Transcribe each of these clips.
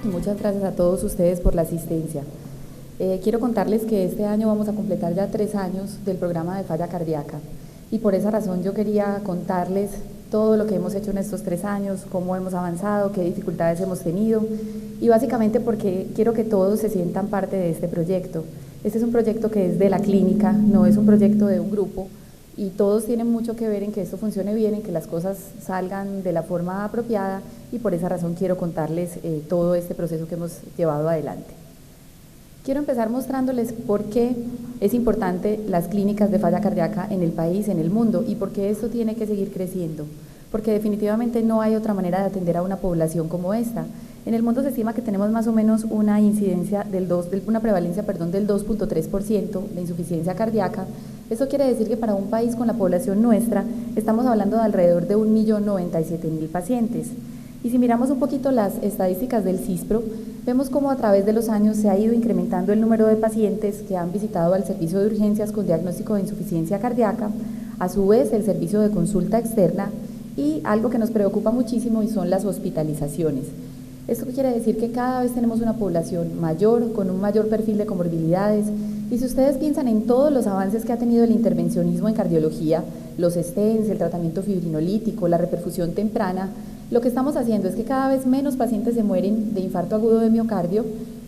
Muchas gracias a todos ustedes por la asistencia. Quiero contarles que este año vamos a completar ya 3 años del programa de falla cardíaca y por esa razón yo quería contarles todo lo que hemos hecho en estos 3 años, cómo hemos avanzado, qué dificultades hemos tenido y básicamente porque quiero que todos se sientan parte de este proyecto. Este es un proyecto que es de la clínica, no es un proyecto de un grupo y todos tienen mucho que ver en que esto funcione bien, en que las cosas salgan de la forma apropiada y por esa razón quiero contarles todo este proceso que hemos llevado adelante. Quiero empezar mostrándoles por qué es importante las clínicas de falla cardíaca en el país, en el mundo, y por qué esto tiene que seguir creciendo, porque definitivamente no hay otra manera de atender a una población como esta. En el mundo se estima que tenemos más o menos una incidencia una prevalencia del 2.3% de insuficiencia cardíaca. Eso quiere decir que para un país con la población nuestra estamos hablando de alrededor de 1.097.000 pacientes. Y si miramos un poquito las estadísticas del CISPRO, vemos cómo a través de los años se ha ido incrementando el número de pacientes que han visitado al servicio de urgencias con diagnóstico de insuficiencia cardíaca, a su vez el servicio de consulta externa y algo que nos preocupa muchísimo y son las hospitalizaciones. Esto quiere decir que cada vez tenemos una población mayor, con un mayor perfil de comorbilidades, y si ustedes piensan en todos los avances que ha tenido el intervencionismo en cardiología, los stents, el tratamiento fibrinolítico, la reperfusión temprana, lo que estamos haciendo es que cada vez menos pacientes se mueren de infarto agudo de miocardio,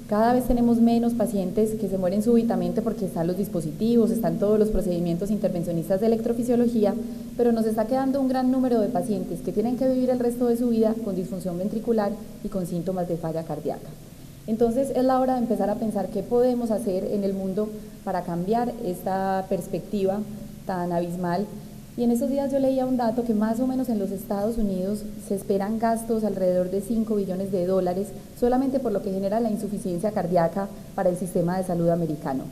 cada vez tenemos menos pacientes que se mueren súbitamente porque están los dispositivos, están todos los procedimientos intervencionistas de electrofisiología, pero nos está quedando un gran número de pacientes que tienen que vivir el resto de su vida con disfunción ventricular y con síntomas de falla cardíaca. Entonces es la hora de empezar a pensar qué podemos hacer en el mundo para cambiar esta perspectiva tan abismal. Y en esos días yo leía un dato que más o menos en los Estados Unidos se esperan gastos alrededor de $5 billones solamente por lo que genera la insuficiencia cardíaca para el sistema de salud americano.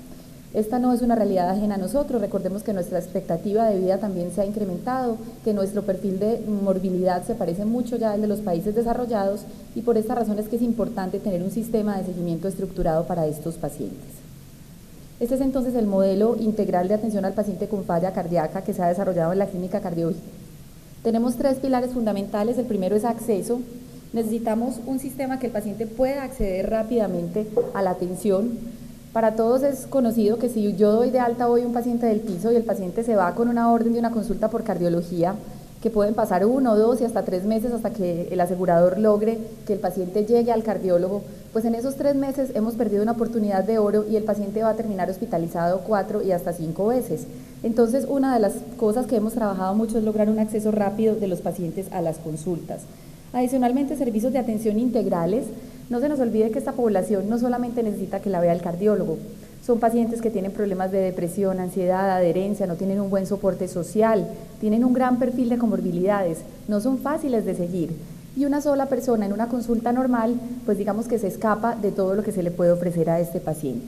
Esta no es una realidad ajena a nosotros, recordemos que nuestra expectativa de vida también se ha incrementado, que nuestro perfil de morbilidad se parece mucho ya al de los países desarrollados y por esta razón es que es importante tener un sistema de seguimiento estructurado para estos pacientes. Este es entonces el modelo integral de atención al paciente con falla cardíaca que se ha desarrollado en la clínica cardiológica. Tenemos 3 pilares fundamentales. El primero es acceso. Necesitamos un sistema que el paciente pueda acceder rápidamente a la atención. Para todos es conocido que si yo doy de alta hoy un paciente del piso y el paciente se va con una orden de una consulta por cardiología, que pueden pasar 1, 2 y hasta 3 meses hasta que el asegurador logre que el paciente llegue al cardiólogo, pues en esos 3 meses hemos perdido una oportunidad de oro y el paciente va a terminar hospitalizado 4 y hasta 5 veces. Entonces, una de las cosas que hemos trabajado mucho es lograr un acceso rápido de los pacientes a las consultas. Adicionalmente, servicios de atención integrales. No se nos olvide que esta población no solamente necesita que la vea el cardiólogo, son pacientes que tienen problemas de depresión, ansiedad, adherencia, no tienen un buen soporte social, tienen un gran perfil de comorbilidades, no son fáciles de seguir. Y una sola persona en una consulta normal, pues digamos que se escapa de todo lo que se le puede ofrecer a este paciente.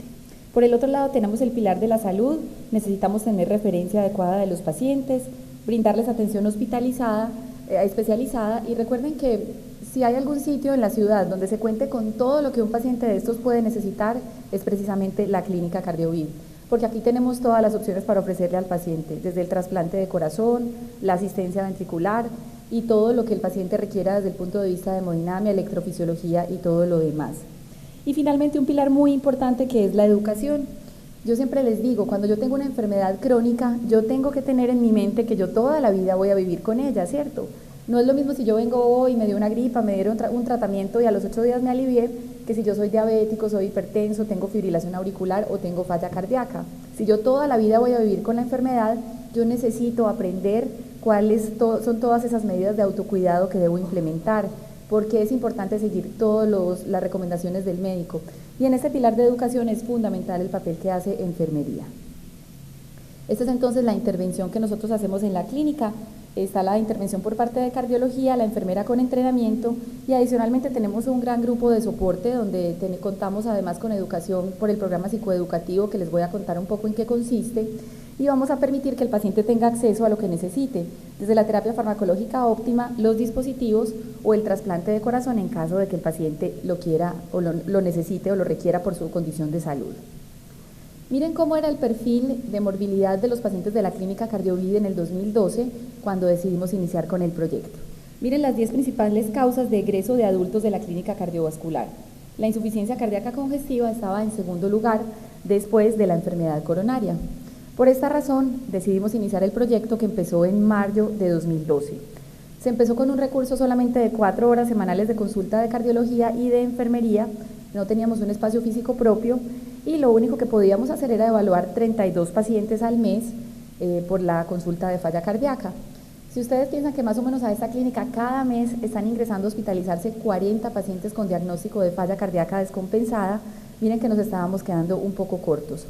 Por el otro lado tenemos el pilar de la salud, necesitamos tener referencia adecuada de los pacientes, brindarles atención especializada y recuerden que si hay algún sitio en la ciudad donde se cuente con todo lo que un paciente de estos puede necesitar, es precisamente la clínica CardioVid, porque aquí tenemos todas las opciones para ofrecerle al paciente, desde el trasplante de corazón, la asistencia ventricular y todo lo que el paciente requiera desde el punto de vista de hemodinamia, electrofisiología y todo lo demás. Y finalmente un pilar muy importante que es la educación. Yo siempre les digo, cuando yo tengo una enfermedad crónica, yo tengo que tener en mi mente que yo toda la vida voy a vivir con ella, ¿cierto? No es lo mismo si yo vengo hoy, me dio una gripa, me dieron un tratamiento y a los 8 días me alivié, que si yo soy diabético, soy hipertenso, tengo fibrilación auricular o tengo falla cardíaca. Si yo toda la vida voy a vivir con la enfermedad, yo necesito aprender cuáles son todas esas medidas de autocuidado que debo implementar, porque es importante seguir todas las recomendaciones del médico. Y en este pilar de educación es fundamental el papel que hace enfermería. Esta es entonces la intervención que nosotros hacemos en la clínica. Está la intervención por parte de cardiología, la enfermera con entrenamiento y adicionalmente tenemos un gran grupo de soporte donde contamos además con educación por el programa psicoeducativo que les voy a contar un poco en qué consiste y vamos a permitir que el paciente tenga acceso a lo que necesite, desde la terapia farmacológica óptima, los dispositivos o el trasplante de corazón en caso de que el paciente lo quiera o lo necesite o lo requiera por su condición de salud. Miren cómo era el perfil de morbilidad de los pacientes de la clínica CardioVid en el 2012 cuando decidimos iniciar con el proyecto. Miren las 10 principales causas de egreso de adultos de la clínica cardiovascular. La insuficiencia cardíaca congestiva estaba en segundo lugar después de la enfermedad coronaria. Por esta razón, decidimos iniciar el proyecto que empezó en mayo de 2012. Se empezó con un recurso solamente de 4 horas semanales de consulta de cardiología y de enfermería, no teníamos un espacio físico propio y lo único que podíamos hacer era evaluar 32 pacientes al mes por la consulta de falla cardíaca. Si ustedes piensan que más o menos a esta clínica cada mes están ingresando a hospitalizarse 40 pacientes con diagnóstico de falla cardíaca descompensada, miren que nos estábamos quedando un poco cortos.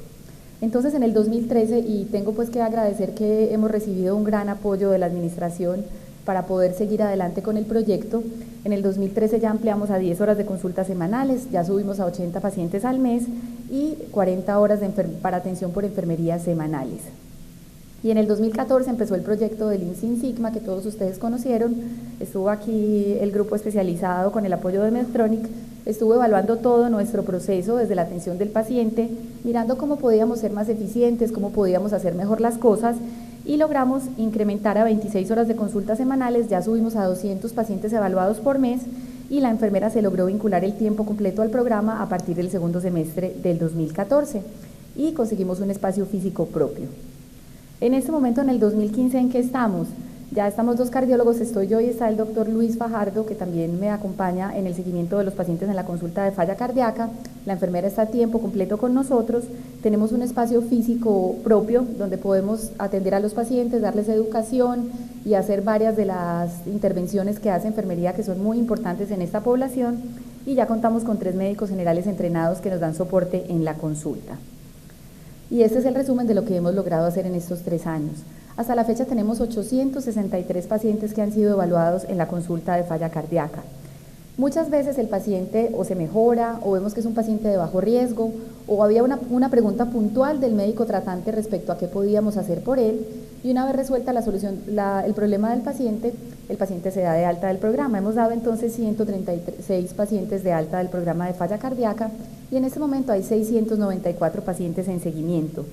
Entonces en el 2013, y tengo pues que agradecer que hemos recibido un gran apoyo de la administración para poder seguir adelante con el proyecto, en el 2013 ya ampliamos a 10 horas de consultas semanales, ya subimos a 80 pacientes al mes y 40 horas para atención por enfermería semanales. Y en el 2014 empezó el proyecto del Lean Six Sigma que todos ustedes conocieron, estuvo aquí el grupo especializado con el apoyo de Medtronic, estuvo evaluando todo nuestro proceso desde la atención del paciente, mirando cómo podíamos ser más eficientes, cómo podíamos hacer mejor las cosas y logramos incrementar a 26 horas de consultas semanales, ya subimos a 200 pacientes evaluados por mes y la enfermera se logró vincular el tiempo completo al programa a partir del segundo semestre del 2014 y conseguimos un espacio físico propio. En este momento, en el 2015, ¿en qué estamos? Ya estamos 2 cardiólogos, estoy yo y está el doctor Luis Fajardo, que también me acompaña en el seguimiento de los pacientes en la consulta de falla cardíaca. La enfermera está a tiempo completo con nosotros. Tenemos un espacio físico propio donde podemos atender a los pacientes, darles educación y hacer varias de las intervenciones que hace enfermería que son muy importantes en esta población. Y ya contamos con 3 médicos generales entrenados que nos dan soporte en la consulta. Y este es el resumen de lo que hemos logrado hacer en estos 3 años. Hasta la fecha tenemos 863 pacientes que han sido evaluados en la consulta de falla cardíaca. Muchas veces el paciente o se mejora o vemos que es un paciente de bajo riesgo o había una pregunta puntual del médico tratante respecto a qué podíamos hacer por él y una vez resuelta el problema del paciente, el paciente se da de alta del programa. Hemos dado entonces 136 pacientes de alta del programa de falla cardíaca y en este momento hay 694 pacientes en seguimiento.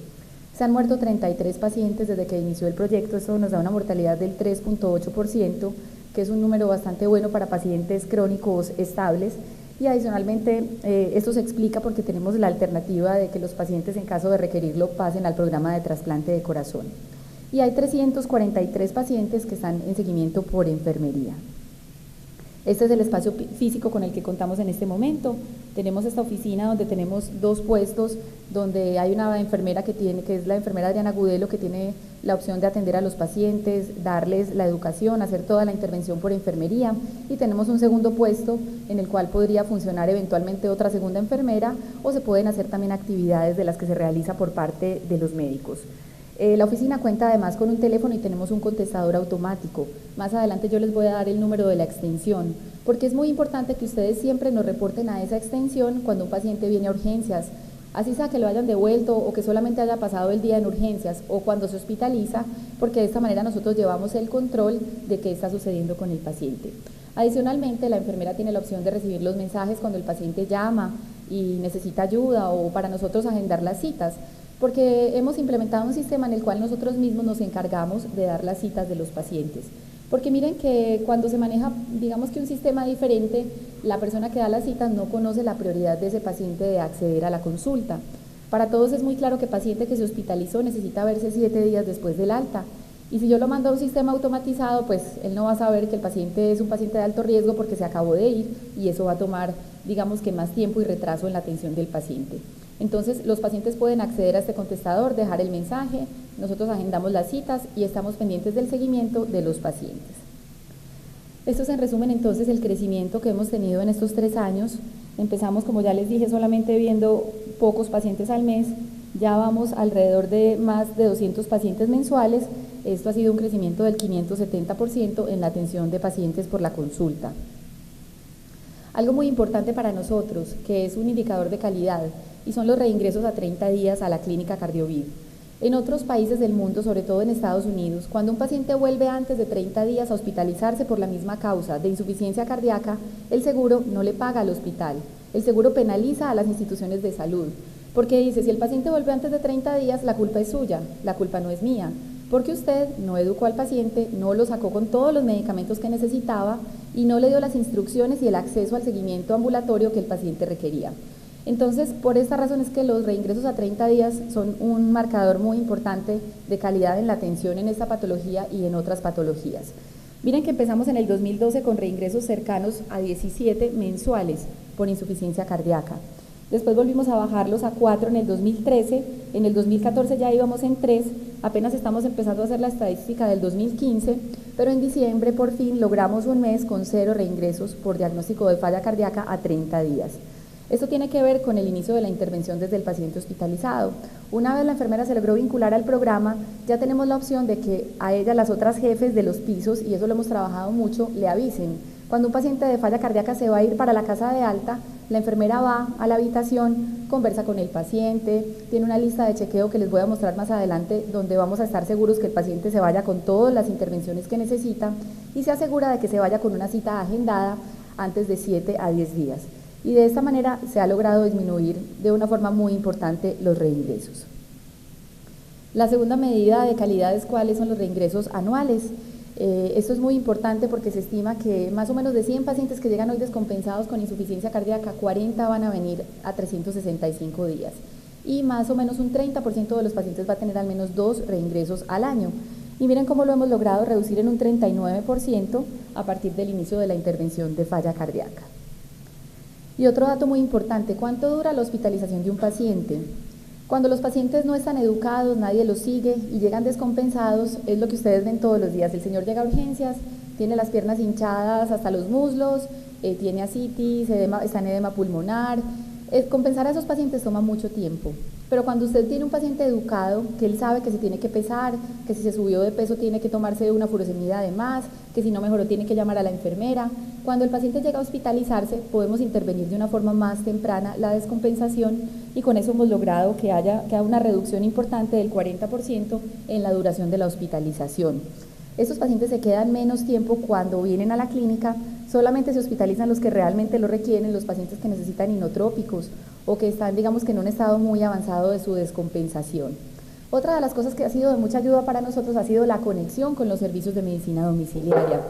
Se han muerto 33 pacientes desde que inició el proyecto, eso nos da una mortalidad del 3.8%, que es un número bastante bueno para pacientes crónicos estables y adicionalmente esto se explica porque tenemos la alternativa de que los pacientes en caso de requerirlo pasen al programa de trasplante de corazón. Y hay 343 pacientes que están en seguimiento por enfermería. Este es el espacio físico con el que contamos en este momento. Tenemos esta oficina donde tenemos 2 puestos, donde hay una enfermera que es la enfermera Adriana Gudelo, que tiene la opción de atender a los pacientes, darles la educación, hacer toda la intervención por enfermería. Y tenemos un segundo puesto en el cual podría funcionar eventualmente otra segunda enfermera o se pueden hacer también actividades de las que se realiza por parte de los médicos. La oficina cuenta además con un teléfono y tenemos un contestador automático. Más adelante yo les voy a dar el número de la extensión, porque es muy importante que ustedes siempre nos reporten a esa extensión cuando un paciente viene a urgencias, así sea que lo hayan devuelto o que solamente haya pasado el día en urgencias o cuando se hospitaliza, porque de esta manera nosotros llevamos el control de qué está sucediendo con el paciente. Adicionalmente, la enfermera tiene la opción de recibir los mensajes cuando el paciente llama y necesita ayuda o para nosotros agendar las citas, porque hemos implementado un sistema en el cual nosotros mismos nos encargamos de dar las citas de los pacientes. Porque miren que cuando se maneja, digamos que un sistema diferente, la persona que da las citas no conoce la prioridad de ese paciente de acceder a la consulta. Para todos es muy claro que paciente que se hospitalizó necesita verse 7 días después del alta. Y si yo lo mando a un sistema automatizado, pues él no va a saber que el paciente es un paciente de alto riesgo porque se acabó de ir y eso va a tomar, digamos que más tiempo y retraso en la atención del paciente. Entonces, los pacientes pueden acceder a este contestador, dejar el mensaje, nosotros agendamos las citas y estamos pendientes del seguimiento de los pacientes. Esto es en resumen entonces el crecimiento que hemos tenido en estos 3 años. Empezamos, como ya les dije, solamente viendo pocos pacientes al mes, ya vamos alrededor de más de 200 pacientes mensuales. Esto ha sido un crecimiento del 570% en la atención de pacientes por la consulta. Algo muy importante para nosotros, que es un indicador de calidad, y son los reingresos a 30 días a la clínica Cardiovid. En otros países del mundo, sobre todo en Estados Unidos, cuando un paciente vuelve antes de 30 días a hospitalizarse por la misma causa de insuficiencia cardíaca, el seguro no le paga al hospital, el seguro penaliza a las instituciones de salud, porque dice, si el paciente vuelve antes de 30 días, la culpa es suya, la culpa no es mía, porque usted no educó al paciente, no lo sacó con todos los medicamentos que necesitaba y no le dio las instrucciones y el acceso al seguimiento ambulatorio que el paciente requería. Entonces, por esta razón es que los reingresos a 30 días son un marcador muy importante de calidad en la atención en esta patología y en otras patologías. Miren que empezamos en el 2012 con reingresos cercanos a 17 mensuales por insuficiencia cardíaca. Después volvimos a bajarlos a 4 en el 2013, en el 2014 ya íbamos en 3, apenas estamos empezando a hacer la estadística del 2015, pero en diciembre por fin logramos un mes con 0 reingresos por diagnóstico de falla cardíaca a 30 días. Esto tiene que ver con el inicio de la intervención desde el paciente hospitalizado. Una vez la enfermera se logró vincular al programa, ya tenemos la opción de que a ella las otras jefes de los pisos, y eso lo hemos trabajado mucho, le avisen. Cuando un paciente de falla cardíaca se va a ir para la casa de alta, la enfermera va a la habitación, conversa con el paciente, tiene una lista de chequeo que les voy a mostrar más adelante, donde vamos a estar seguros que el paciente se vaya con todas las intervenciones que necesita y se asegura de que se vaya con una cita agendada antes de 7 a 10 días. Y de esta manera se ha logrado disminuir de una forma muy importante los reingresos. La segunda medida de calidad es cuáles son los reingresos anuales. Esto es muy importante porque se estima que más o menos de 100 pacientes que llegan hoy descompensados con insuficiencia cardíaca, 40 van a venir a 365 días y más o menos un 30% de los pacientes va a tener al menos 2 reingresos al año. Y miren cómo lo hemos logrado reducir en un 39% a partir del inicio de la intervención de falla cardíaca. Y otro dato muy importante, ¿cuánto dura la hospitalización de un paciente? Cuando los pacientes no están educados, nadie los sigue y llegan descompensados, es lo que ustedes ven todos los días. El señor llega a urgencias, tiene las piernas hinchadas hasta los muslos, tiene ascitis, está en edema pulmonar. Compensar a esos pacientes toma mucho tiempo, pero cuando usted tiene un paciente educado, que él sabe que se tiene que pesar, que si se subió de peso tiene que tomarse una furosemida de más, que si no mejoró tiene que llamar a la enfermera, cuando el paciente llega a hospitalizarse podemos intervenir de una forma más temprana la descompensación y con eso hemos logrado que haya una reducción importante del 40% en la duración de la hospitalización. Estos pacientes se quedan menos tiempo cuando vienen a la clínica, solamente se hospitalizan los que realmente lo requieren, los pacientes que necesitan inotrópicos o que están, digamos que en un estado muy avanzado de su descompensación. Otra de las cosas que ha sido de mucha ayuda para nosotros ha sido la conexión con los servicios de medicina domiciliaria.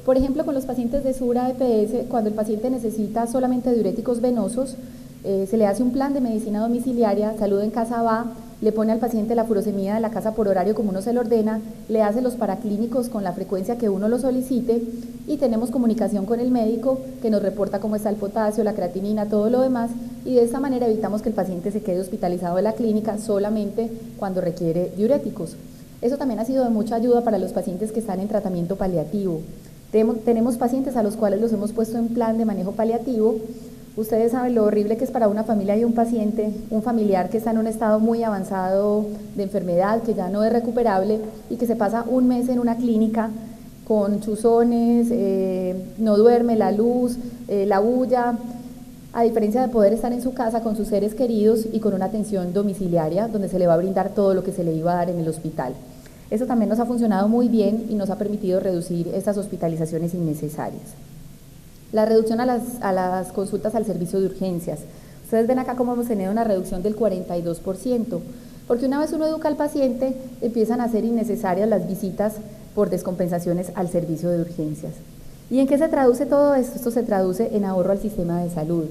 Por ejemplo, con los pacientes de SURA EPS, cuando el paciente necesita solamente diuréticos venosos, se le hace un plan de medicina domiciliaria, Salud en Casa va, le pone al paciente la furosemida de la casa por horario como uno se lo ordena, le hace los paraclínicos con la frecuencia que uno lo solicite y tenemos comunicación con el médico que nos reporta cómo está el potasio, la creatinina, todo lo demás y de esta manera evitamos que el paciente se quede hospitalizado en la clínica solamente cuando requiere diuréticos. Eso también ha sido de mucha ayuda para los pacientes que están en tratamiento paliativo. Tenemos pacientes a los cuales los hemos puesto en plan de manejo paliativo. Ustedes saben lo horrible que es para una familia y un paciente, un familiar que está en un estado muy avanzado de enfermedad, que ya no es recuperable y que se pasa un mes en una clínica con chuzones, no duerme, la luz, la bulla, a diferencia de poder estar en su casa con sus seres queridos y con una atención domiciliaria donde se le va a brindar todo lo que se le iba a dar en el hospital. Eso también nos ha funcionado muy bien y nos ha permitido reducir estas hospitalizaciones innecesarias. La reducción a las consultas al servicio de urgencias. Ustedes ven acá cómo hemos tenido una reducción del 42%, porque una vez uno educa al paciente, empiezan a ser innecesarias las visitas por descompensaciones al servicio de urgencias. ¿Y en qué se traduce todo esto? Esto se traduce en ahorro al sistema de salud.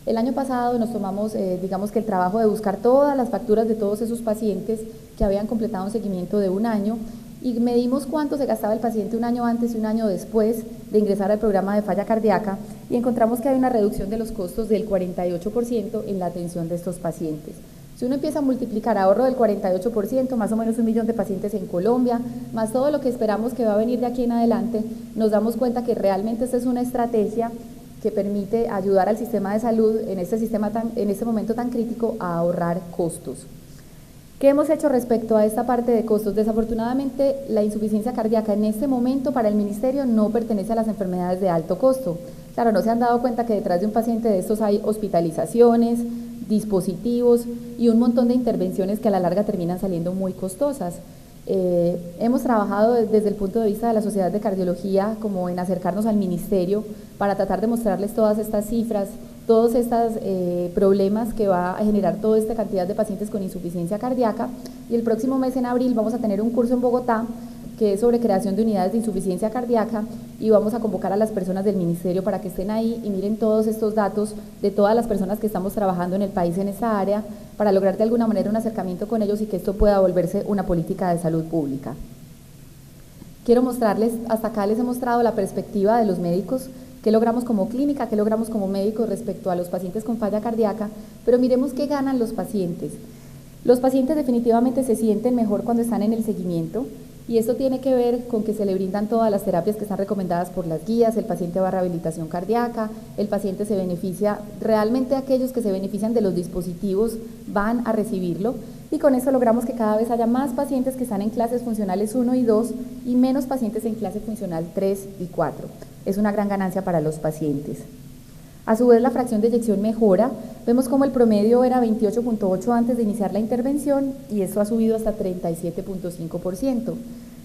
El año pasado nos tomamos, digamos que el trabajo de buscar todas las facturas de todos esos pacientes que habían completado un seguimiento de un año y medimos cuánto se gastaba el paciente un año antes y un año después de ingresar al programa de falla cardíaca y encontramos que hay una reducción de los costos del 48% en la atención de estos pacientes. Si uno empieza a multiplicar ahorro del 48%, más o menos 1 millón de pacientes en Colombia, más todo lo que esperamos que va a venir de aquí en adelante, nos damos cuenta que realmente esta es una estrategia que permite ayudar al sistema de salud en este momento tan crítico a ahorrar costos. ¿Qué hemos hecho respecto a esta parte de costos? Desafortunadamente, la insuficiencia cardíaca en este momento para el Ministerio no pertenece a las enfermedades de alto costo. Claro, no se han dado cuenta que detrás de un paciente de estos hay hospitalizaciones, dispositivos y un montón de intervenciones que a la larga terminan saliendo muy costosas. Hemos trabajado desde el punto de vista de la Sociedad de Cardiología como en acercarnos al Ministerio para tratar de mostrarles todas estas cifras, todos estos problemas que va a generar toda esta cantidad de pacientes con insuficiencia cardíaca y el próximo mes en abril vamos a tener un curso en Bogotá que es sobre creación de unidades de insuficiencia cardíaca y vamos a convocar a las personas del ministerio para que estén ahí y miren todos estos datos de todas las personas que estamos trabajando en el país en esta área para lograr de alguna manera un acercamiento con ellos y que esto pueda volverse una política de salud pública. Quiero mostrarles, hasta acá les he mostrado la perspectiva de los médicos, qué logramos como clínica, qué logramos como médicos respecto a los pacientes con falla cardíaca, pero miremos qué ganan los pacientes. Los pacientes definitivamente se sienten mejor cuando están en el seguimiento, y esto tiene que ver con que se le brindan todas las terapias que están recomendadas por las guías, el paciente va a rehabilitación cardíaca, el paciente se beneficia, realmente aquellos que se benefician de los dispositivos van a recibirlo, y con eso logramos que cada vez haya más pacientes que están en clases funcionales 1 y 2 y menos pacientes en clase funcional 3 y 4. Es una gran ganancia para los pacientes. A su vez, la fracción de eyección mejora. Vemos como el promedio era 28.8 antes de iniciar la intervención y esto ha subido hasta 37.5%.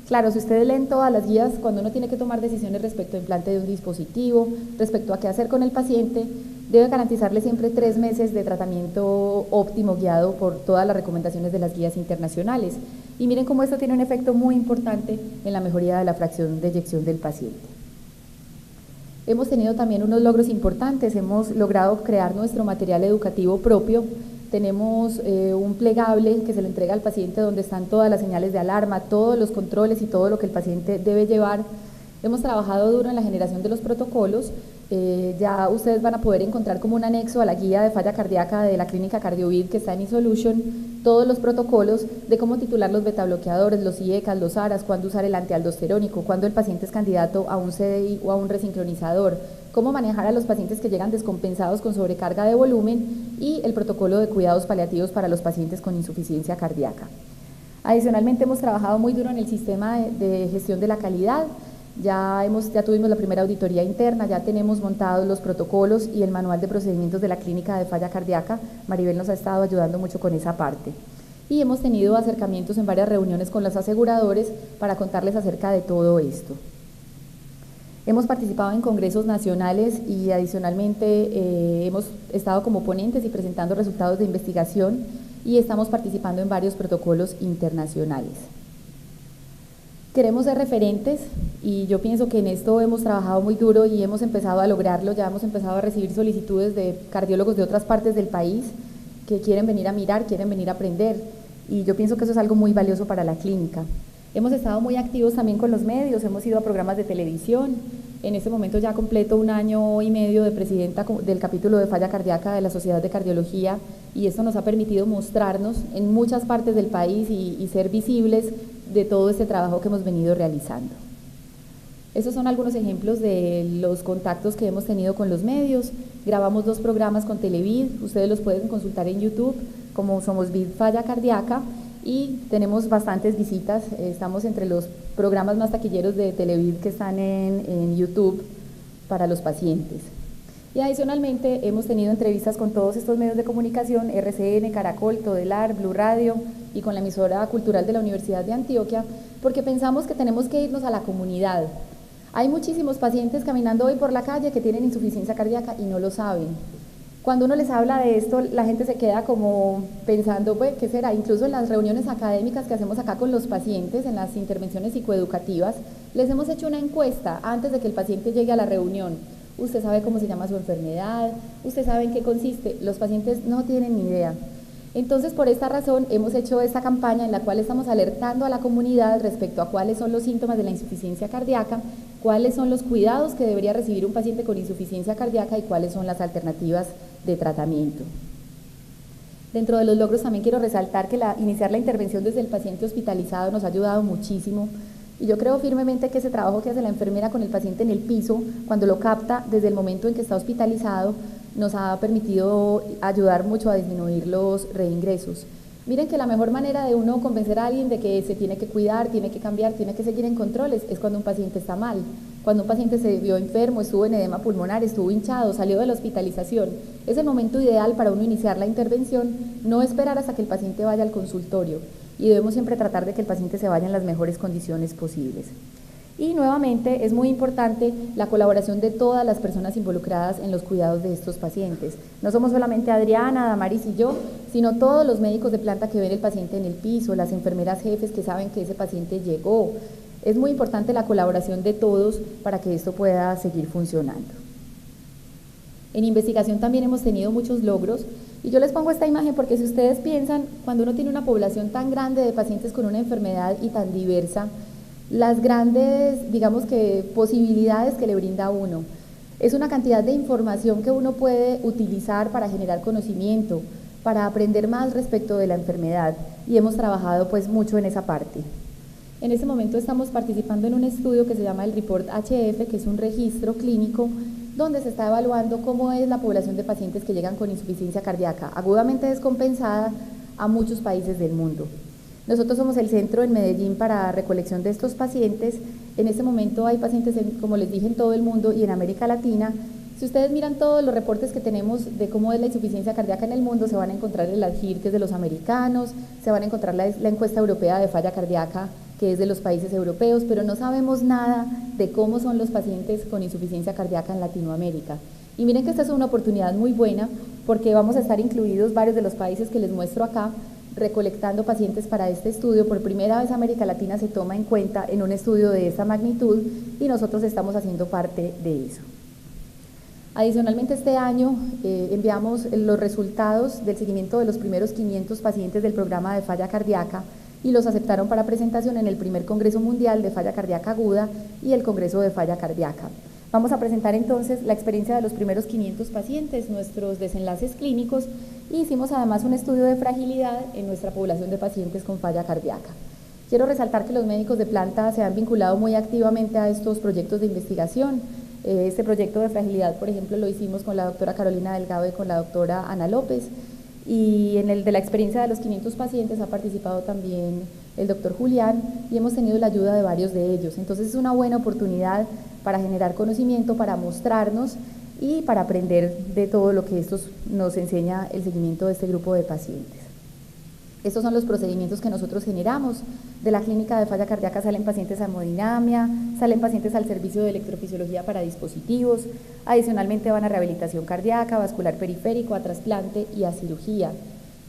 Claro, si ustedes leen todas las guías, cuando uno tiene que tomar decisiones respecto al implante de un dispositivo, respecto a qué hacer con el paciente, debe garantizarle siempre 3 meses de tratamiento óptimo guiado por todas las recomendaciones de las guías internacionales. Y miren cómo esto tiene un efecto muy importante en la mejoría de la fracción de eyección del paciente. Hemos tenido también unos logros importantes, hemos logrado crear nuestro material educativo propio, tenemos un plegable que se le entrega al paciente donde están todas las señales de alarma, todos los controles y todo lo que el paciente debe llevar. Hemos trabajado duro en la generación de los protocolos, ya ustedes van a poder encontrar como un anexo a la guía de falla cardíaca de la clínica CardioVid que está en eSolution, todos los protocolos de cómo titular los betabloqueadores, los IECAS, los ARAS, cuándo usar el antialdosterónico, cuándo el paciente es candidato a un CDI o a un resincronizador, cómo manejar a los pacientes que llegan descompensados con sobrecarga de volumen y el protocolo de cuidados paliativos para los pacientes con insuficiencia cardíaca. Adicionalmente hemos trabajado muy duro en el sistema de gestión de la calidad. Ya tuvimos la primera auditoría interna, ya tenemos montados los protocolos y el manual de procedimientos de la clínica de falla cardíaca. Maribel nos ha estado ayudando mucho con esa parte. Y hemos tenido acercamientos en varias reuniones con los aseguradores para contarles acerca de todo esto. Hemos participado en congresos nacionales y adicionalmente hemos estado como ponentes y presentando resultados de investigación y estamos participando en varios protocolos internacionales. Queremos ser referentes y yo pienso que en esto hemos trabajado muy duro y hemos empezado a lograrlo, ya hemos empezado a recibir solicitudes de cardiólogos de otras partes del país que quieren venir a mirar, quieren venir a aprender y yo pienso que eso es algo muy valioso para la clínica. Hemos estado muy activos también con los medios, hemos ido a programas de televisión, en este momento ya completo 1 año y medio de presidenta del capítulo de falla cardíaca de la Sociedad de Cardiología y esto nos ha permitido mostrarnos en muchas partes del país y ser visibles de todo este trabajo que hemos venido realizando. Estos son algunos ejemplos de los contactos que hemos tenido con los medios. Grabamos 2 programas con Televid, ustedes los pueden consultar en YouTube, como Somos Vid Falla Cardíaca, y tenemos bastantes visitas, estamos entre los programas más taquilleros de Televid que están en YouTube para los pacientes. Y adicionalmente hemos tenido entrevistas con todos estos medios de comunicación, RCN, Caracol, Todelar, Blue Radio y con la emisora cultural de la Universidad de Antioquia, porque pensamos que tenemos que irnos a la comunidad. Hay muchísimos pacientes caminando hoy por la calle que tienen insuficiencia cardíaca y no lo saben. Cuando uno les habla de esto, la gente se queda como pensando, pues, ¿qué será? Incluso en las reuniones académicas que hacemos acá con los pacientes, en las intervenciones psicoeducativas, les hemos hecho una encuesta antes de que el paciente llegue a la reunión. Usted sabe cómo se llama su enfermedad, usted sabe en qué consiste, los pacientes no tienen ni idea. Entonces, por esta razón, hemos hecho esta campaña en la cual estamos alertando a la comunidad respecto a cuáles son los síntomas de la insuficiencia cardíaca, cuáles son los cuidados que debería recibir un paciente con insuficiencia cardíaca y cuáles son las alternativas de tratamiento. Dentro de los logros también quiero resaltar que iniciar la intervención desde el paciente hospitalizado nos ha ayudado muchísimo. Y yo creo firmemente que ese trabajo que hace la enfermera con el paciente en el piso, cuando lo capta desde el momento en que está hospitalizado, nos ha permitido ayudar mucho a disminuir los reingresos. Miren que la mejor manera de uno convencer a alguien de que se tiene que cuidar, tiene que cambiar, tiene que seguir en controles, es cuando un paciente está mal. Cuando un paciente se vio enfermo, estuvo en edema pulmonar, estuvo hinchado, salió de la hospitalización, es el momento ideal para uno iniciar la intervención, no esperar hasta que el paciente vaya al consultorio. Y debemos siempre tratar de que el paciente se vaya en las mejores condiciones posibles. Y nuevamente es muy importante la colaboración de todas las personas involucradas en los cuidados de estos pacientes. No somos solamente Adriana, Damaris y yo, sino todos los médicos de planta que ven el paciente en el piso, las enfermeras jefes que saben que ese paciente llegó, Es muy importante la colaboración de todos para que esto pueda seguir funcionando. En investigación también hemos tenido muchos logros, y yo les pongo esta imagen porque si ustedes piensan, cuando uno tiene una población tan grande de pacientes con una enfermedad y tan diversa, las grandes, digamos que, posibilidades que le brinda a uno, es una cantidad de información que uno puede utilizar para generar conocimiento, para aprender más respecto de la enfermedad, y hemos trabajado pues mucho en esa parte. En este momento estamos participando en un estudio que se llama el Report HF, que es un registro clínico donde se está evaluando cómo es la población de pacientes que llegan con insuficiencia cardíaca agudamente descompensada a muchos países del mundo. Nosotros somos el centro en Medellín para recolección de estos pacientes. En este momento hay pacientes, como les dije, en todo el mundo y en América Latina. Si ustedes miran todos los reportes que tenemos de cómo es la insuficiencia cardíaca en el mundo, se van a encontrar el ADGIR, que es de los americanos, se van a encontrar la encuesta europea de falla cardíaca, que es de los países europeos, pero no sabemos nada de cómo son los pacientes con insuficiencia cardíaca en Latinoamérica. Y miren que esta es una oportunidad muy buena, porque vamos a estar incluidos varios de los países que les muestro acá, recolectando pacientes para este estudio. Por primera vez América Latina se toma en cuenta en un estudio de esta magnitud y nosotros estamos haciendo parte de eso. Adicionalmente, este año enviamos los resultados del seguimiento de los primeros 500 pacientes del programa de falla cardíaca y los aceptaron para presentación en el primer Congreso Mundial de Falla Cardíaca Aguda y el Congreso de Falla Cardíaca. Vamos a presentar entonces la experiencia de los primeros 500 pacientes, nuestros desenlaces clínicos, y hicimos además un estudio de fragilidad en nuestra población de pacientes con falla cardíaca. Quiero resaltar que los médicos de planta se han vinculado muy activamente a estos proyectos de investigación. Este proyecto de fragilidad, por ejemplo, lo hicimos con la doctora Carolina Delgado y con la doctora Ana López, y en el de la experiencia de los 500 pacientes ha participado también el doctor Julián y hemos tenido la ayuda de varios de ellos. Entonces es una buena oportunidad para generar conocimiento, para mostrarnos y para aprender de todo lo que esto nos enseña el seguimiento de este grupo de pacientes. Estos son los procedimientos que nosotros generamos. De la clínica de falla cardíaca salen pacientes a hemodinamia, salen pacientes al servicio de electrofisiología para dispositivos, adicionalmente van a rehabilitación cardíaca, vascular periférico, a trasplante y a cirugía.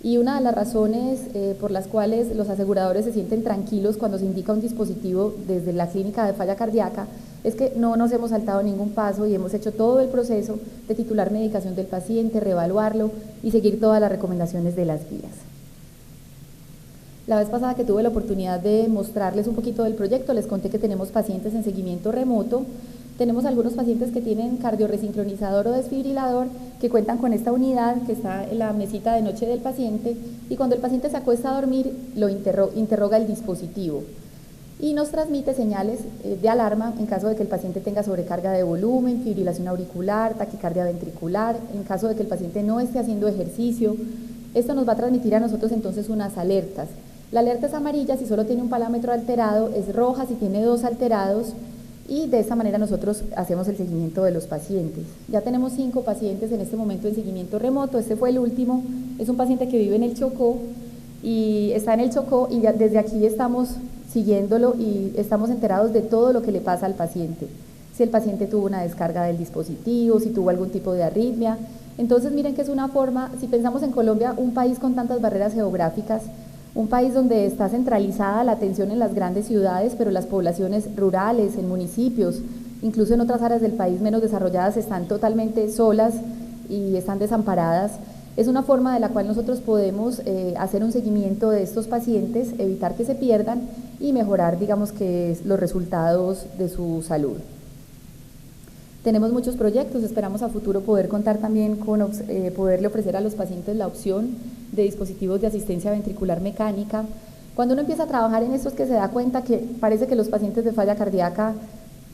Y una de las razones por las cuales los aseguradores se sienten tranquilos cuando se indica un dispositivo desde la clínica de falla cardíaca es que no nos hemos saltado ningún paso y hemos hecho todo el proceso de titular medicación del paciente, reevaluarlo y seguir todas las recomendaciones de las guías. La vez pasada que tuve la oportunidad de mostrarles un poquito del proyecto, les conté que tenemos pacientes en seguimiento remoto. Tenemos algunos pacientes que tienen cardioresincronizador o desfibrilador, que cuentan con esta unidad que está en la mesita de noche del paciente, y cuando el paciente se acuesta a dormir, lo interroga el dispositivo y nos transmite señales de alarma en caso de que el paciente tenga sobrecarga de volumen, fibrilación auricular, taquicardia ventricular, en caso de que el paciente no esté haciendo ejercicio. Esto nos va a transmitir a nosotros entonces unas alertas. La alerta es amarilla si solo tiene un parámetro alterado, es roja si tiene dos alterados, y de esta manera nosotros hacemos el seguimiento de los pacientes. Ya tenemos 5 pacientes en este momento en seguimiento remoto. Este fue el último, es un paciente que vive en el Chocó y está en el Chocó, y ya desde aquí estamos siguiéndolo y estamos enterados de todo lo que le pasa al paciente. Si el paciente tuvo una descarga del dispositivo, si tuvo algún tipo de arritmia. Entonces miren que es una forma, si pensamos en Colombia, un país con tantas barreras geográficas, un país donde está centralizada la atención en las grandes ciudades, pero las poblaciones rurales, en municipios, incluso en otras áreas del país menos desarrolladas, están totalmente solas y están desamparadas. Es una forma de la cual nosotros podemos hacer un seguimiento de estos pacientes, evitar que se pierdan y mejorar, digamos, que los resultados de su salud. Tenemos muchos proyectos, esperamos a futuro poder contar también con poderle ofrecer a los pacientes la opción de dispositivos de asistencia ventricular mecánica. Cuando uno empieza a trabajar en esto es que se da cuenta que parece que los pacientes de falla cardíaca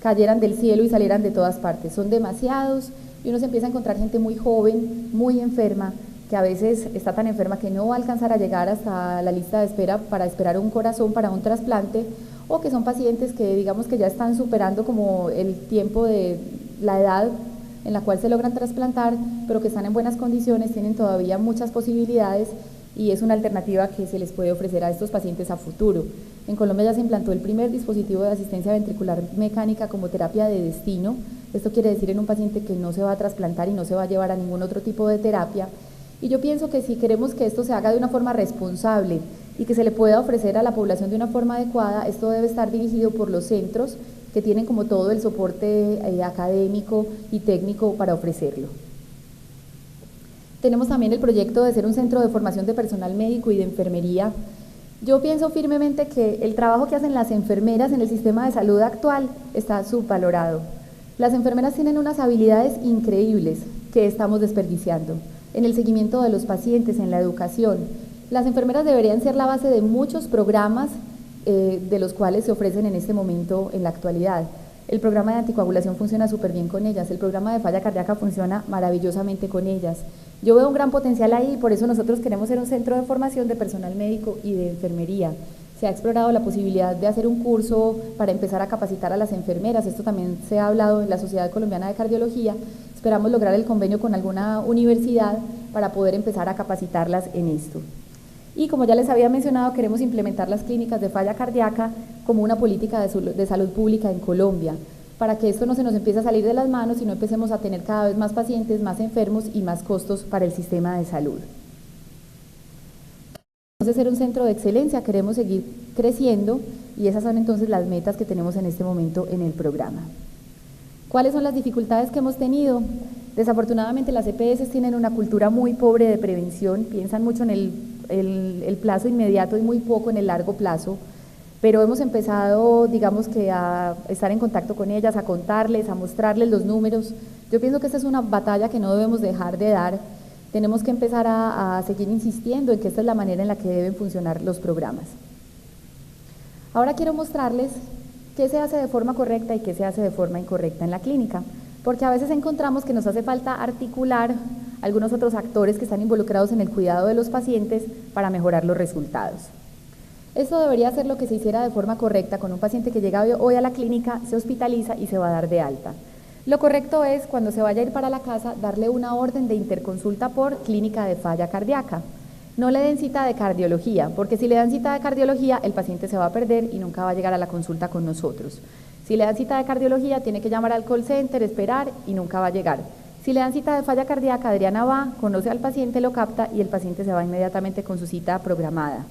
cayeran del cielo y salieran de todas partes. Son demasiados y uno se empieza a encontrar gente muy joven, muy enferma, que a veces está tan enferma que no va a alcanzar a llegar hasta la lista de espera para esperar un corazón para un trasplante, o que son pacientes que digamos que ya están superando como el tiempo de la edad en la cual se logran trasplantar, pero que están en buenas condiciones, tienen todavía muchas posibilidades y es una alternativa que se les puede ofrecer a estos pacientes a futuro. En Colombia ya se implantó el primer dispositivo de asistencia ventricular mecánica como terapia de destino. Esto quiere decir en un paciente que no se va a trasplantar y no se va a llevar a ningún otro tipo de terapia. Y yo pienso que si queremos que esto se haga de una forma responsable, y que se le pueda ofrecer a la población de una forma adecuada, esto debe estar dirigido por los centros que tienen como todo el soporte académico y técnico para ofrecerlo. Tenemos también el proyecto de ser un centro de formación de personal médico y de enfermería. Yo pienso firmemente que el trabajo que hacen las enfermeras en el sistema de salud actual está subvalorado. Las enfermeras tienen unas habilidades increíbles que estamos desperdiciando en el seguimiento de los pacientes, en la educación. Las enfermeras deberían ser la base de muchos programas de los cuales se ofrecen en este momento en la actualidad. El programa de anticoagulación funciona súper bien con ellas, el programa de falla cardíaca funciona maravillosamente con ellas. Yo veo un gran potencial ahí y por eso nosotros queremos ser un centro de formación de personal médico y de enfermería. Se ha explorado la posibilidad de hacer un curso para empezar a capacitar a las enfermeras, esto también se ha hablado en la Sociedad Colombiana de Cardiología. Esperamos lograr el convenio con alguna universidad para poder empezar a capacitarlas en esto. Y como ya les había mencionado, queremos implementar las clínicas de falla cardíaca como una política de salud pública en Colombia, para que esto no se nos empiece a salir de las manos y no empecemos a tener cada vez más pacientes, más enfermos y más costos para el sistema de salud. Entonces, ser un centro de excelencia, queremos seguir creciendo y esas son entonces las metas que tenemos en este momento en el programa. ¿Cuáles son las dificultades que hemos tenido? Desafortunadamente las EPS tienen una cultura muy pobre de prevención, piensan mucho en el plazo inmediato y muy poco en el largo plazo, pero hemos empezado, digamos que a estar en contacto con ellas, a contarles, a mostrarles los números. Yo pienso que esta es una batalla que no debemos dejar de dar, tenemos que empezar a seguir insistiendo en que esta es la manera en la que deben funcionar los programas. Ahora quiero mostrarles qué se hace de forma correcta y qué se hace de forma incorrecta en la clínica, porque a veces encontramos que nos hace falta articular algunos otros actores que están involucrados en el cuidado de los pacientes para mejorar los resultados. Esto debería ser lo que se hiciera de forma correcta con un paciente que llega hoy a la clínica, se hospitaliza y se va a dar de alta. Lo correcto es, cuando se vaya a ir para la casa, darle una orden de interconsulta por clínica de falla cardíaca. No le den cita de cardiología, porque si le dan cita de cardiología, el paciente se va a perder y nunca va a llegar a la consulta con nosotros. Si le dan cita de cardiología, tiene que llamar al call center, esperar y nunca va a llegar. Si le dan cita de falla cardíaca, Adriana va, conoce al paciente, lo capta y el paciente se va inmediatamente con su cita programada.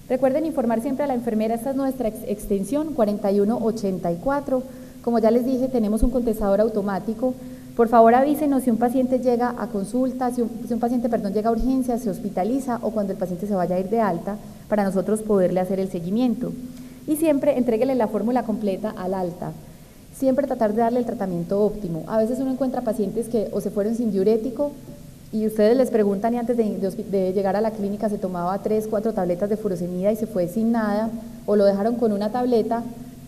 Recuerden informar siempre a la enfermera, esta es nuestra extensión 4184. Como ya les dije, tenemos un contestador automático. Por favor avísenos si un paciente llega a consulta, si un paciente llega a urgencias, se hospitaliza o cuando el paciente se vaya a ir de alta para nosotros poderle hacer el seguimiento. Y siempre entréguele la fórmula completa al alta. Siempre tratar de darle el tratamiento óptimo. A veces uno encuentra pacientes que o se fueron sin diurético y ustedes les preguntan y antes de llegar a la clínica se tomaba 3, 4 tabletas de furosemida y se fue sin nada o lo dejaron con una tableta.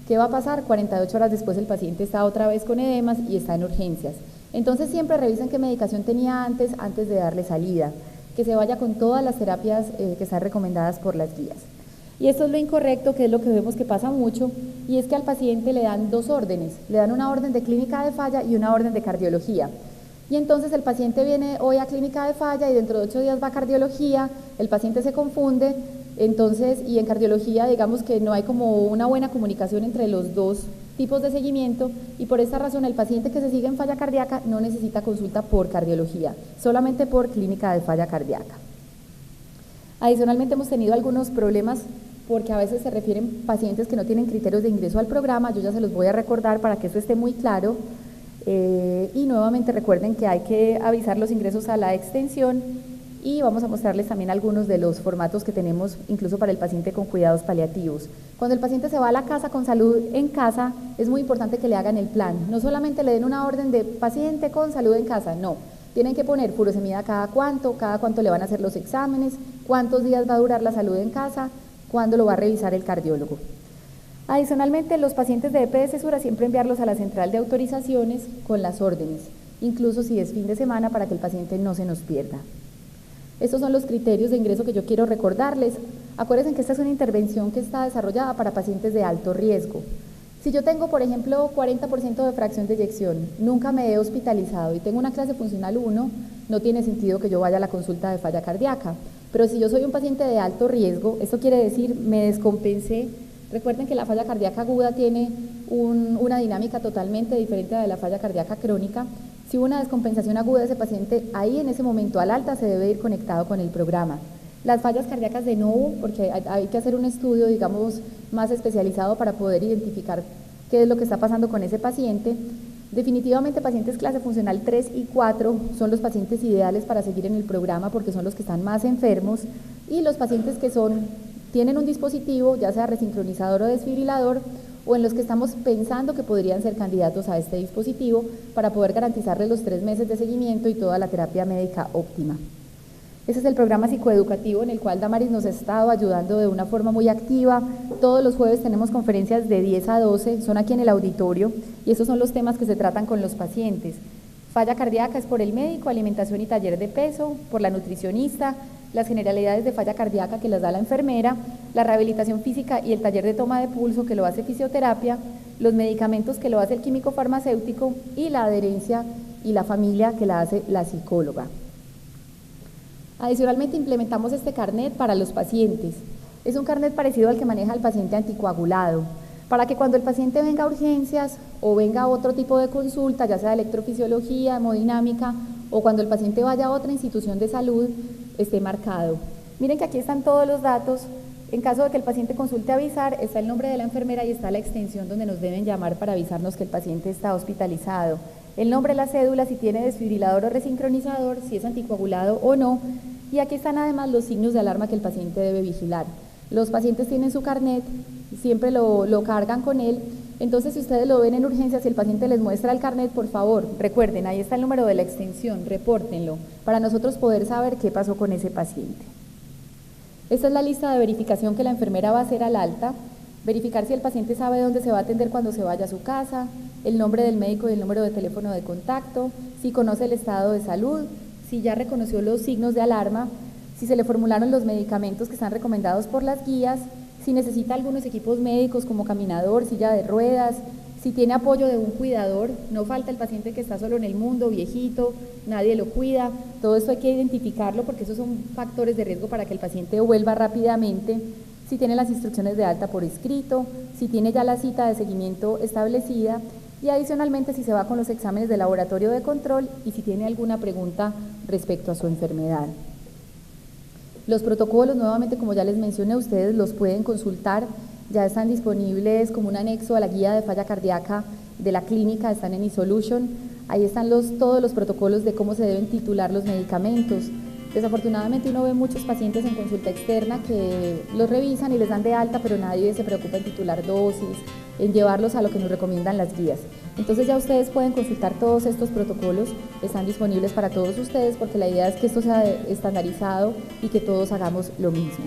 ¿Qué va a pasar? 48 horas después el paciente está otra vez con edemas y está en urgencias. Entonces siempre revisen qué medicación tenía antes de darle salida, que se vaya con todas las terapias que están recomendadas por las guías. Y esto es lo incorrecto, que es lo que vemos que pasa mucho, y es que al paciente le dan 2 órdenes, le dan una orden de clínica de falla y una orden de cardiología. Y entonces el paciente viene hoy a clínica de falla y dentro de 8 días va a cardiología, el paciente se confunde, entonces, y en cardiología digamos que no hay como una buena comunicación entre los dos tipos de seguimiento y por esta razón el paciente que se sigue en falla cardíaca no necesita consulta por cardiología, solamente por clínica de falla cardíaca. Adicionalmente hemos tenido algunos problemas porque a veces se refieren pacientes que no tienen criterios de ingreso al programa, yo ya se los voy a recordar para que eso esté muy claro y nuevamente recuerden que hay que avisar los ingresos a la extensión y vamos a mostrarles también algunos de los formatos que tenemos incluso para el paciente con cuidados paliativos. Cuando el paciente se va a la casa con salud en casa, es muy importante que le hagan el plan, no solamente le den una orden de paciente con salud en casa, no, tienen que poner furosemida cada cuánto le van a hacer los exámenes, cuántos días va a durar la salud en casa, cuándo lo va a revisar el cardiólogo. Adicionalmente, los pacientes de EPS Sura siempre enviarlos a la central de autorizaciones con las órdenes, incluso si es fin de semana para que el paciente no se nos pierda. Estos son los criterios de ingreso que yo quiero recordarles. Acuérdense que esta es una intervención que está desarrollada para pacientes de alto riesgo. Si yo tengo, por ejemplo, 40% de fracción de eyección, nunca me he hospitalizado y tengo una clase funcional 1, no tiene sentido que yo vaya a la consulta de falla cardíaca. Pero si yo soy un paciente de alto riesgo, esto quiere decir me descompensé. Recuerden que la falla cardíaca aguda tiene una dinámica totalmente diferente a la falla cardíaca crónica. Si hubo una descompensación aguda de ese paciente, ahí en ese momento al alta se debe ir conectado con el programa. Las fallas cardíacas de nuevo, porque hay que hacer un estudio, digamos, más especializado para poder identificar qué es lo que está pasando con ese paciente. Definitivamente pacientes clase funcional 3 y 4 son los pacientes ideales para seguir en el programa porque son los que están más enfermos, y los pacientes que tienen un dispositivo, ya sea resincronizador o desfibrilador, o en los que estamos pensando que podrían ser candidatos a este dispositivo para poder garantizarles los 3 meses de seguimiento y toda la terapia médica óptima. Ese es el programa psicoeducativo en el cual Damaris nos ha estado ayudando de una forma muy activa. Todos los jueves tenemos conferencias de 10 a 12, son aquí en el auditorio, y esos son los temas que se tratan con los pacientes. Falla cardíaca es por el médico, alimentación y taller de peso, por la nutricionista, las generalidades de falla cardíaca que las da la enfermera, la rehabilitación física y el taller de toma de pulso que lo hace fisioterapia, los medicamentos que lo hace el químico farmacéutico, y la adherencia y la familia que la hace la psicóloga. Adicionalmente implementamos este carnet para los pacientes. Es un carnet parecido al que maneja el paciente anticoagulado, para que cuando el paciente venga a urgencias o venga a otro tipo de consulta, ya sea electrofisiología, hemodinámica, o cuando el paciente vaya a otra institución de salud, esté marcado. Miren que aquí están todos los datos. En caso de que el paciente consulte avisar, está el nombre de la enfermera y está la extensión donde nos deben llamar para avisarnos que el paciente está hospitalizado. El nombre, la cédula, si tiene desfibrilador o resincronizador, si es anticoagulado o no. Y aquí están además los signos de alarma que el paciente debe vigilar. Los pacientes tienen su carnet, siempre lo cargan con él. Entonces, si ustedes lo ven en urgencias y el paciente les muestra el carnet, por favor, recuerden, ahí está el número de la extensión, repórtenlo, para nosotros poder saber qué pasó con ese paciente. Esta es la lista de verificación que la enfermera va a hacer al alta. Verificar si el paciente sabe dónde se va a atender cuando se vaya a su casa, el nombre del médico y el número de teléfono de contacto, si conoce el estado de salud, si ya reconoció los signos de alarma, si se le formularon los medicamentos que están recomendados por las guías, si necesita algunos equipos médicos como caminador, silla de ruedas, si tiene apoyo de un cuidador. No falta el paciente que está solo en el mundo, viejito, nadie lo cuida. Todo esto hay que identificarlo porque esos son factores de riesgo para que el paciente vuelva rápidamente. Si tiene las instrucciones de alta por escrito, si tiene ya la cita de seguimiento establecida, y adicionalmente si se va con los exámenes de laboratorio de control y si tiene alguna pregunta respecto a su enfermedad. Los protocolos, nuevamente, como ya les mencioné, ustedes los pueden consultar, ya están disponibles como un anexo a la guía de falla cardíaca de la clínica, están en eSolution. Ahí están todos los protocolos de cómo se deben titular los medicamentos. Desafortunadamente uno ve muchos pacientes en consulta externa que los revisan y les dan de alta, pero nadie se preocupa en titular dosis, en llevarlos a lo que nos recomiendan las guías. Entonces ya ustedes pueden consultar todos estos protocolos, están disponibles para todos ustedes porque la idea es que esto sea estandarizado y que todos hagamos lo mismo.